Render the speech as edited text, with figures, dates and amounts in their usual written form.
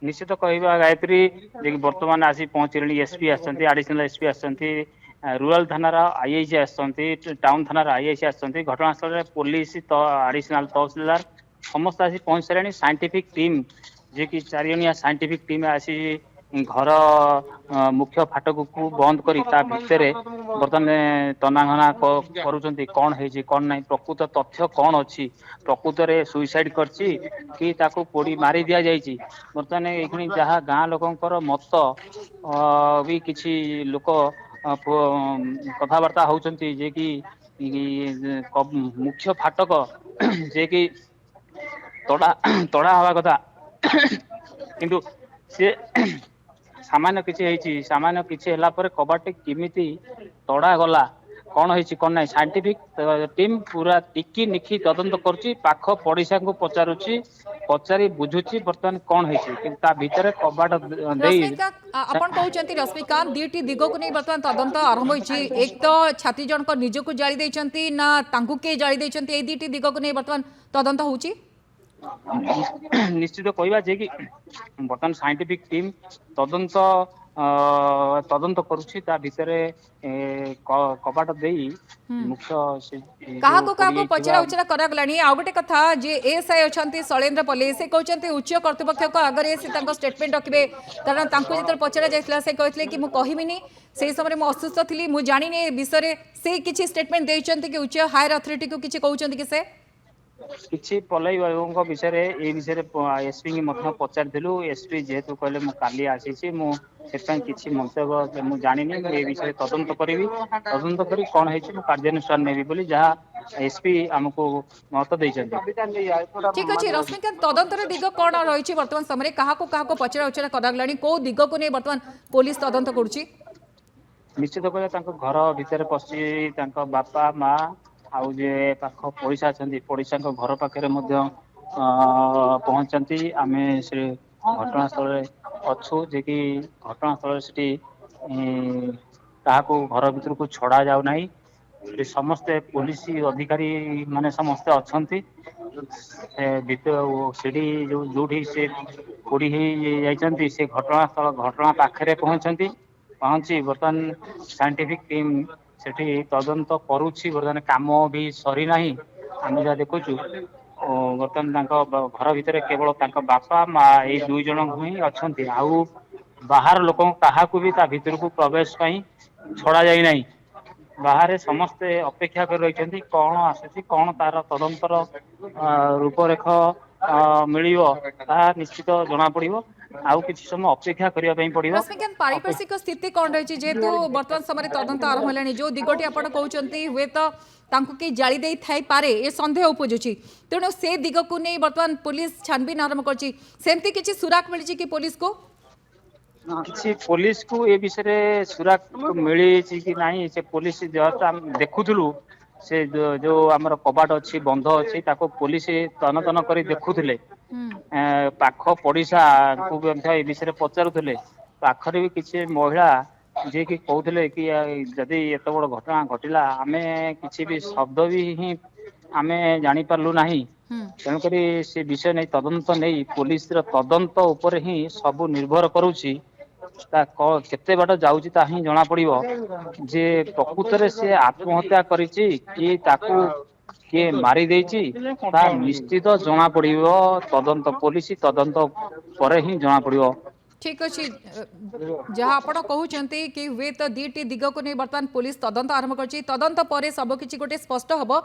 निश्चित कहवा गायत्री जे बर्तमान आसी पहुंचले एसपी आसछन्ती एडिशनल एसपी आसछन्ती रूरल थानार आईआईसी आसछन्ती टाउन थानार आईआईसी आसछन्ती घटनास्थल रे पुलिस तो एडिशनल तहसीलदार समस्त आसी पहुंच सारे साइंटिफिक टीम जे कि चारिजणिया साइंटिफिक टीम आसी घर मुख्य फाटक को बंद करी ता भिତରେ बर्तमान तनाघना करूछन्ती कौन ହେଇଛି कौन नहीं प्रकृत तथ्य कौन अछि प्रकृत रे सुइसाइड करछि कि ताको पोड़ी मारी दिया जायछि बर्तमान एखुनी जहाँ गाँ लोकंकर मत भी किछि लोक कथबार्ता होउछन्ती जे कि मुख्य फाटक जे कि तड़ा तड़ा हवा कथा किंतु से सामान्य କିଛି ହେଇଛି सामान्य କିଛି ହେଲା ପରେ କବାଟ କେମିତି ତଡ଼ା ଗଲା କଣ ହେଇଛି କଣ ନାହିଁ ସାଇंटिफिक टीम पूरा ଟିକି ନିଖି ତଦନ୍ତ କରୁଛି ପାଖ ପଡିଶାଙ୍କୁ ପଚାରୁଛି ପଚାରି ବୁଝୁଛି ବର୍ତ୍ତମାନ କଣ ହେଇଛି କିନ୍ତୁ ତା ଭିତରେ କବାଟ ଦେଇ रश्मिकांत आपण कहते रश्मिकांत दुईटी दिग को नहीं बर्तमान तदंत आरंभ होती एक तो छात्री जनक निजक जाली देइचंती ना तांकु के जाली देइचंती ए दुईटी दिग को नहीं बर्तमान तदंत होउची निश्चित कहवा जे कि बर्तमान साइंटिफिक टीम तदंत तदंत करुछि ता भितरे कबाट देई मुख्य से कहा जो को कहा पड़ी को जाइथिबा पचरा उचरा करा गलानी आ गोटे कथा जे एएसआई अछंती शैलेंद्र पल्ली से कहते उच्च कर्तृपक्ष को आगे से स्टेटमेंट रखिए कारण तांको जेतर पचरा जाइथिला से कहथिले कि मु कहिमिनी से समय मु असुस्थ थिली मु जानिनी ए विषय से किछि स्टेटमेंट देइचंती कि उच्च हायर अथॉरिटी को किछि कहउचंती कि से किछि पलई बाबूଙ୍କ विषय ए विषय एसपी की मध्य पचारिथिलु एसपी जेहेतु कहले मु काली आसीछि मु सेतन किछि मंतव्य मु जानिनी ए विषय तदंत करिवि तदंत करी कोन ହେଇछि मु कार्यानुष्ठान नेबि बोली जहा एसपी हमको मत देइछन्ति ठीक अच्छे रश्मिकांत तदंतर दिग कौन रही बर्तमान समय क्या पचरा उचरा करागलानी कौ दिग को नहीं बर्तमान पुलिस तदंत करुच्ची निश्चित कहले घर भितर पशि बापा माँ आउ जे पाख पड़िशा अछन्ति पड़िशा घर पाखे पहुंचती आमे से घटनास्थल अच्छु जे कि घटनास्थल से ताको घर भीतर को छड़ा जाउ नाही समस्ते पुलिस अधिकारी माने समस्ते अछन्ति सेठी जोठी से पोड़ी जाइछन्ति से घटनास्थल घटना पाखे पहुंचती पहुंची बर्तमान साइंटिफिक टीम सेठी तदंत करुछि बर्तमान काम भी सरी नाही आमे जा देखुछु बर्तमान घर भितर केवल बापा माँ ये दुई जन ही अछन्ति आउ बाहर लोक काहाकू भी ता भीतर को प्रवेश पाई छड़ा जाई नाही बाहर समस्ते अपेक्षा कर रही कौन आसुची कौन तार तदंतर रूपरेख मिलियो ता निश्चित जना पड़िबो आउ किछि समय अपेक्षा करिया पई पड़िबो रश्मिकांत पारिपार्श्विक स्थिति कौन रही जेहेतु बर्तमान समय तदंत आरंभ है जो दिगटी आप कहते हुए तो तांको कि जाली दे थाई पारे ए संदेह उपजुची तेणु से दिग को नहीं बर्तमान पुलिस छानबीन आरंभ करछि सेमती किछि सुराक मिली कि पुलिस को किसी पुलिस को ए विषय सुराग मिली कि नहीं से पुलिस जस्ट हम देखुलु से जो आमर कबाट अच्छी बंध अच्छी ताको पुलिस तन तन कर देखुले पाख पड़िशा को ए विषय पचारुले पाखरे भी किसी महिला जे कि कहते कि जदि एत बड़ घटना घटला आमे किसी भी शब्द भी ही आमे जानी पारलु नाही तेणुक से विषय नहीं तदंत नहीं पुलिस तदंत उपर ही सब निर्भर करुछि केते बाट जाउची ता ही जना पड़िबो जे प्रकृत रे से आत्महत्या करिछि कि ताकू किए मारी देछि ता निश्चित जना पड़िबो तदंत पुलिस तदंत पर ही जना पड़िबो ठीक अच्छे जहाँ आप कहते कि हुए तो दुईटी दिग को नहीं बर्तमान पुलिस तदंत आरंभ कर तदंत पर सब किसी गोटे स्पष्ट हम